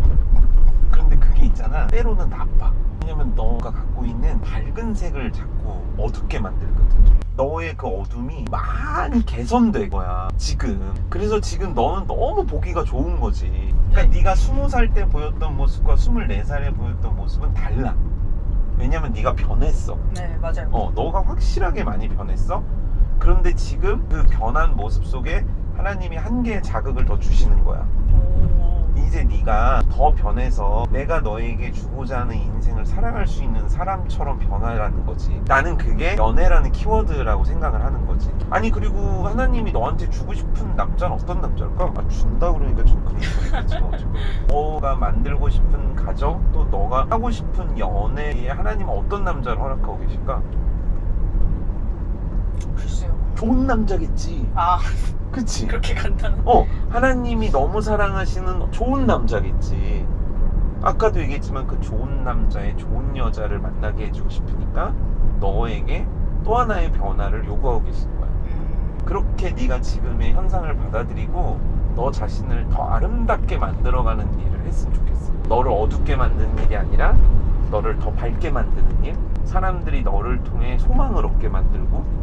그런데 그게 있잖아. 때로는 나빠. 왜냐면 너가 갖고 있는 밝은 색을 자꾸 어둡게 만들거든. 너의 그 어둠이 많이 개선된 거야 지금. 그래서 지금 너는 너무 보기가 좋은 거지. 그러니까 네가 20살 때 보였던 모습과 24살에 보였던 모습은 달라. 왜냐면 네가 변했어. 네, 맞아요. 너가 확실하게 많이 변했어. 그런데 지금 그 변한 모습 속에 하나님이 한 개의 자극을 더 주시는 거야. 이제 네가 더 변해서 내가 너에게 주고자 하는 인생을 살아갈 수 있는 사람처럼 변화라는 거지. 나는 그게 연애라는 키워드라고 생각을 하는 거지. 아니 그리고 하나님이 너한테 주고 싶은 남자는 어떤 남자일까? 준다 그러니까 좀 그런 소리겠지 뭐. 너가 만들고 싶은 가정 또 너가 하고 싶은 연애에 하나님은 어떤 남자를 허락하고 계실까? 글쎄요. 좋은 남자겠지. 그치? 그렇게 간단한. 하나님이 너무 사랑하시는 좋은 남자겠지. 아까도 얘기했지만 그 좋은 남자의 좋은 여자를 만나게 해주고 싶으니까 너에게 또 하나의 변화를 요구하고 계시는 거야. 그렇게 네가 지금의 현상을 받아들이고 너 자신을 더 아름답게 만들어가는 일을 했으면 좋겠어. 너를 어둡게 만드는 일이 아니라 너를 더 밝게 만드는 일. 사람들이 너를 통해 소망을 얻게 만들고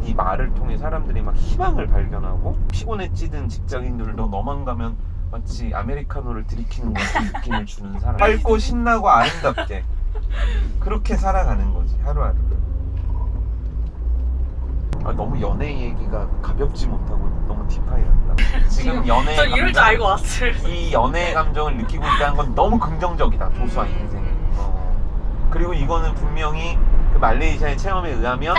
이 말을 통해 사람들이 막 희망을 발견하고 피곤에 찌든 직장인들도 너만 가면 마치 아메리카노를 들이키는 같은 느낌을 주는 사람. 밝고 신나고 아름답게 그렇게 살아가는 거지 하루하루를. 너무 연애 얘기가 가볍지 못하고 너무 딥하게 간다. 지금 연애 전 이럴 줄 알고 왔어요. 이 연애 감정을 느끼고 있다는 건 너무 긍정적이다. 도수와 인생. 그리고 이거는 분명히 그 말레이시아의 체험에 의하면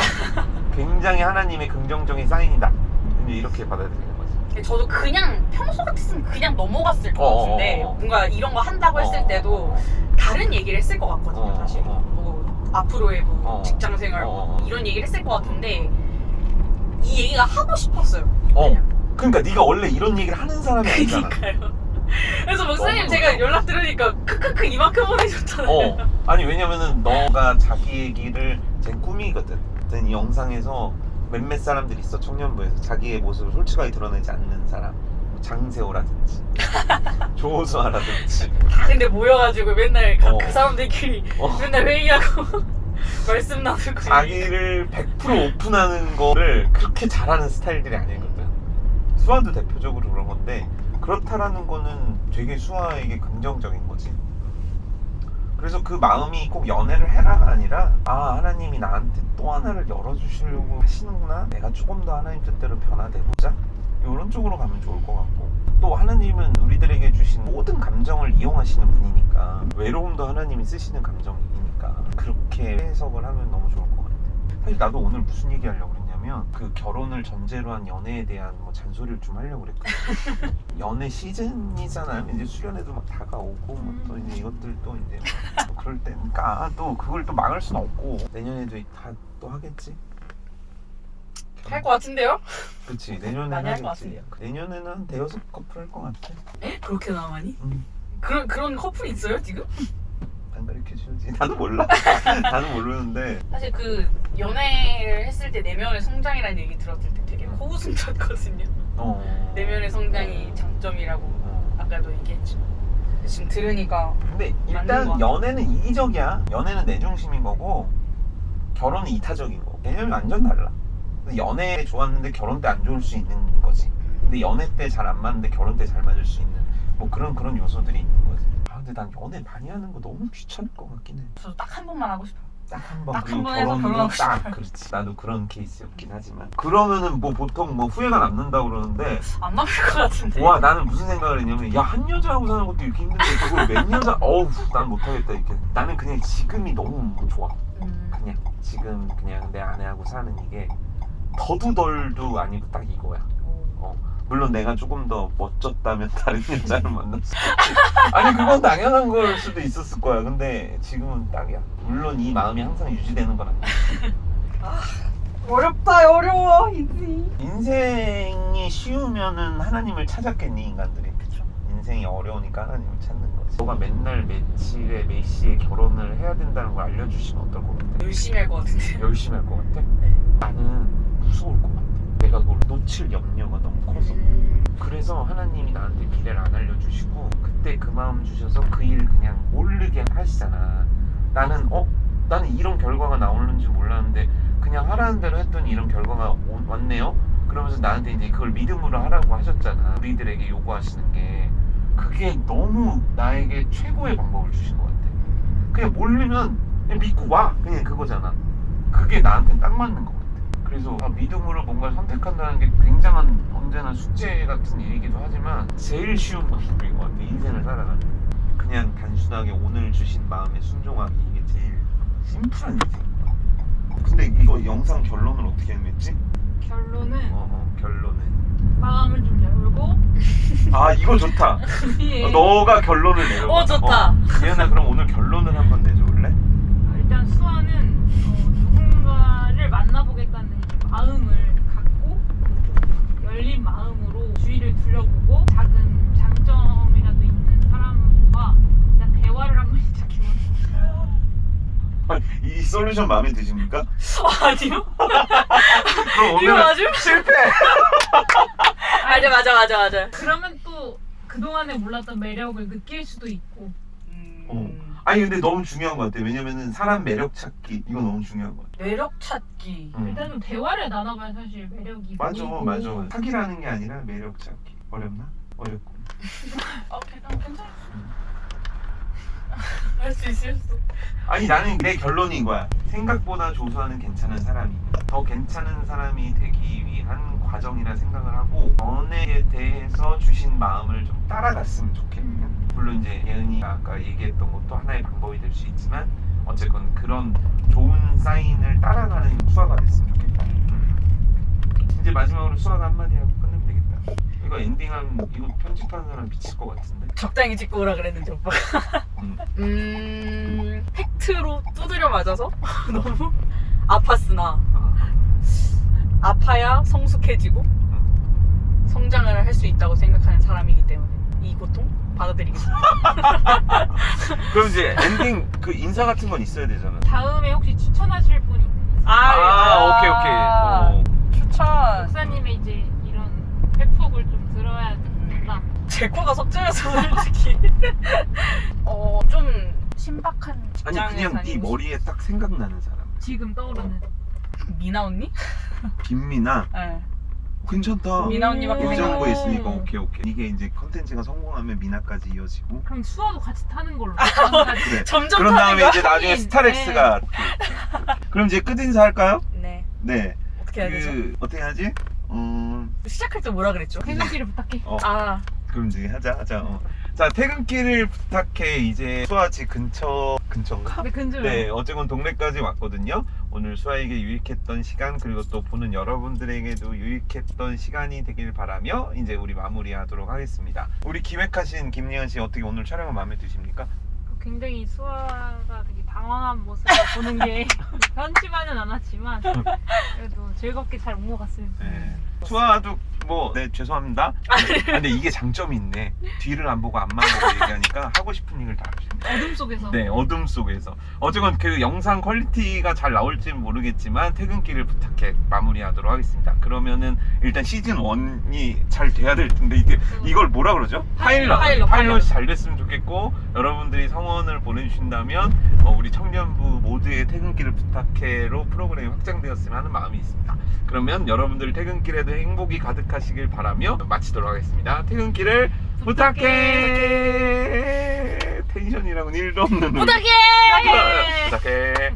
굉장히 하나님의 긍정적인 사인이다. 이렇게 받아들이는 거지. 저도 그냥 평소 같았으면 그냥 넘어갔을 것 같은데 뭔가 이런 거 한다고 했을 때도 다른 얘기를 했을 것 같거든요. 사실 뭐 앞으로의 뭐 직장 생활 이런 얘기를 했을 것 같은데 이 얘기가 하고 싶었어요. 그러니까 네가 원래 이런 얘기를 하는 사람이 아니잖아. 그러니까요. 그래서 목사님 제가 연락 들으니까 크크크 이만큼 보내줬잖아요. 아니 왜냐면은 너가 자기 얘기를 쟨 꿈이거든. 이 영상에서 몇몇 사람들이 있어. 청년부에서 자기의 모습을 솔직하게 드러내지 않는 사람. 장세호라든지 조수아라든지 다 근데 모여가지고 맨날 그 사람들끼리 맨날 회의하고 말씀 나누고 자기를 100% 오픈하는 거를 그렇게 잘하는 스타일들이 아니거든. 수아도 대표적으로 그런 건데 그렇다라는 거는 되게 수아에게 긍정적인 거지. 그래서 그 마음이 꼭 연애를 해라가 아니라 하나님이 나한테 또 하나를 열어주시려고 하시는구나. 내가 조금 더 하나님 뜻대로 변화돼보자. 이런 쪽으로 가면 좋을 것 같고 또 하나님은 우리들에게 주신 모든 감정을 이용하시는 분이니까 외로움도 하나님이 쓰시는 감정이니까 그렇게 해석을 하면 너무 좋을 것 같아. 사실 나도 오늘 무슨 얘기 하려고 그랬냐면 그 결혼을 전제로 한 연애에 대한 뭐 잔소리를 좀 하려고 그랬거든. 연애 시즌이잖아요. 이제 수련회도 막 다가오고 뭐 또 이제 이것들 또 이제 뭐 그럴 때니까 또 그걸 또 막을 순 없고 내년에도 다 또 하겠지. 할 것 같은데요? 그치 내년에는 많이 할 것 하겠지. 내년에는 한 대여섯 커플 할 것 같아. 그렇게나 많이? 그런 커플이 있어요 지금? 안 가르쳐주지. 나는 몰라. 나는 모르는데 사실 그 연애를 했을 때 내면의 성장이라는 얘기 들었을 때 되게 호웃음 쳤거든요. 내면의 성장이 장점이라고 아까도 얘기했죠. 지금 들으니까 근데 일단 연애는 이기적이야. 연애는 내 중심인 거고 결혼은 이타적인 거. 개념이 완전 달라. 연애 때 좋았는데 결혼 때 안 좋을 수 있는 거지. 근데 연애 때 잘 안 맞는데 결혼 때 잘 맞을 수 있는 뭐 그런 요소들이 있는 거지. 근데 난 연애 많이 하는 거 너무 귀찮을 것 같긴 해. 저도 딱 한 번만 하고 싶어요. 딱 한 번 딱 그리고 한 번 해서 결혼도 결혼하고 딱 그렇지. 나도 그런 케이스였긴 하지만 그러면은 뭐 보통 뭐 후회가 남는다고 그러는데 안 남을 것 같은데. 와 나는 무슨 생각을 했냐면 야 한 여자하고 사는 것도 이렇게 힘든데 그걸 몇 여자 어우 난 못하겠다 이렇게. 나는 그냥 지금이 너무 좋아. 그냥 지금 그냥 내 아내하고 사는 이게 더도 덜도 아니고 딱 이거야. 물론 내가 조금 더 멋졌다면 다른 여자를 만났을 수 있지. 아니 그건 당연한 걸 수도 있었을 거야. 근데 지금은 딱이야. 물론 이 마음이 항상 유지되는 건 아니야. 어렵다 어려워 인생이. 인생이 쉬우면은 하나님을 찾았겠니 인간들이. 그쵸. 인생이 어려우니까 하나님을 찾는 거지. 너가 맨날 며칠에 몇 시에 결혼을 해야 된다는 걸 알려주시면 어떨 것 같아? 열심히 할 것 같은데. 열심히 할 것 같아? 네. 나는 무서울 것 같아. 내가 그걸 놓칠 염려가 너무 커서. 그래서 하나님이 나한테 미래를 안 알려주시고 그때 그 마음 주셔서 그 일 그냥 모르게 하시잖아. 나는 이런 결과가 나오는 줄 몰랐는데 그냥 하라는 대로 했더니 이런 결과가 왔네요. 그러면서 나한테 이제 그걸 믿음으로 하라고 하셨잖아. 우리들에게 요구하시는 게 그게 너무 나에게 최고의 방법을 주신 것 같아. 그냥 모르면 그냥 믿고 와. 그냥 그거잖아. 그게 나한테는 딱 맞는 것 같아. 그래서 믿음으로 뭔가를 선택한다는 게 굉장한 언제나 숙제 같은 일이기도 하지만 제일 쉬운 방법인 것 같아. 인생을 살아가는 그냥 단순하게 오늘 주신 마음에 순종하기 이게 제일 심플한 인생인 것 같아. 근데 이거 영상 결론을 어떻게 했지? 결론은 결론은 마음을 좀 열고 아 이거 좋다. 예. 너가 결론을 내려. 좋다. 예은아 그럼 오늘 결론을 한번 내줘볼래? 일단 수아는 누군가를 만나보겠다는 이제 마음을 갖고 열린 마음으로 주위를 둘러보고 작은 장점이라도 있는 사람과 일단 대화를 한번 시작해보는 이 솔루션 마음에 드십니까? 아니요? 그럼 이거 오늘 맞음? 실패. 아니 맞아. 그러면 또 그동안에 몰랐던 매력을 느낄 수도 있고 아니 근데 너무 중요한 것 같아. 왜냐면은 사람 매력 찾기 이거 너무 중요한 것 같아. 매력 찾기. 일단 좀 대화를 나눠봐야 사실 매력이 맞아 보이고. 맞아. 사기라는 게 아니라 매력 찾기. 어렵나? 어렵고. 괜찮아. 할 수 있어. 아니 나는 내 결론이 이거야. 생각보다 조수아는 괜찮은 사람이 더 괜찮은 사람이 되기 위한 과정이라 생각을 하고 연애에 대해서 주신 마음을 좀 따라갔으면 좋겠네요. 물론 이제 예은이가 아까 얘기했던 것도 하나의 방법이 될 수 있지만 어쨌건 그런 좋은 사인을 따라가는 수아가 됐으면 좋겠다. 이제 마지막으로 수아가 한마디 하고 끝내면 되겠다. 이거 엔딩하면 이거 편집하는 사람 미칠 것 같은데. 적당히 찍고 오라 그랬는데 오빠가. 팩트로 두드려 맞아서 너무 아팠으나 아파야 성숙해지고 성장을 할 수 있다고 생각하는 사람이기 때문에 이 고통 받아들이겠습니다. 그럼 이제 엔딩 그 인사 같은 건 있어야 되잖아. 다음에 혹시 추천하실 분이 있나요? 오케이. 추천. 목사님의 이제 이런 회폭을 좀 들어야 된다. 제 코가 석자여서 솔직히 좀 신박한 아니 직장에 그냥 네 다니고 머리에 딱 생각나는 사람. 지금 떠오르는 미나 언니? 김미나 네. 괜찮다. 미나 언니밖에 그 생각. 정도에 있으니까 오케이. 이게 이제 컨텐츠가 성공하면 미나까지 이어지고. 그럼 수아도 같이 타는 걸로. 그래. 점점 그런 다음에 타는 이제 나중에 스타렉스가. 그럼 이제 끝 인사 할까요? 네. 네. 어떻게 해야 되죠? 어떻게 하지? 시작할 때 뭐라 그랬죠? 퇴근길을 부탁해. 그럼 이제 하자. 자 퇴근길을 부탁해. 이제 수아 집 근처인가? 네, 근처요. 네, 어쨌건 동네까지 왔거든요. 오늘 수아에게 유익했던 시간 그리고 또 보는 여러분들에게도 유익했던 시간이 되길 바라며 이제 우리 마무리하도록 하겠습니다. 우리 기획하신 김예은 씨 어떻게 오늘 촬영은 마음에 드십니까? 굉장히 수아가 되게 당황한 모습을 보는 게 편집하는 않았지만 그래도 즐겁게 잘 온 것 같습니다. 네. 수아도 네 죄송합니다. 근데 이게 장점이 있네. 뒤를 안 보고 앞만 보고 얘기하니까 하고 싶은 얘기를 다 하시네. 어둠 속에서. 네, 어둠 속에서. 어쨌건 그 영상 퀄리티가 잘 나올지는 모르겠지만 퇴근길을 부탁해 마무리하도록 하겠습니다. 그러면은 일단 시즌 1이 잘 돼야 될 텐데 이걸 뭐라 그러죠? 파일럿이 잘 됐으면 좋겠고 여러분들이 성원을 보내주신다면 우리 청년부 모두의 퇴근길을 부탁해로 프로그램이 확장되었으면 하는 마음이 있습니다. 그러면 여러분들 퇴근길에도 행복이 가득하시길 바라며 마치도록 하겠습니다. 퇴근길을 부탁해. 텐션이랑은 1도 없는 부탁해! 부탁해.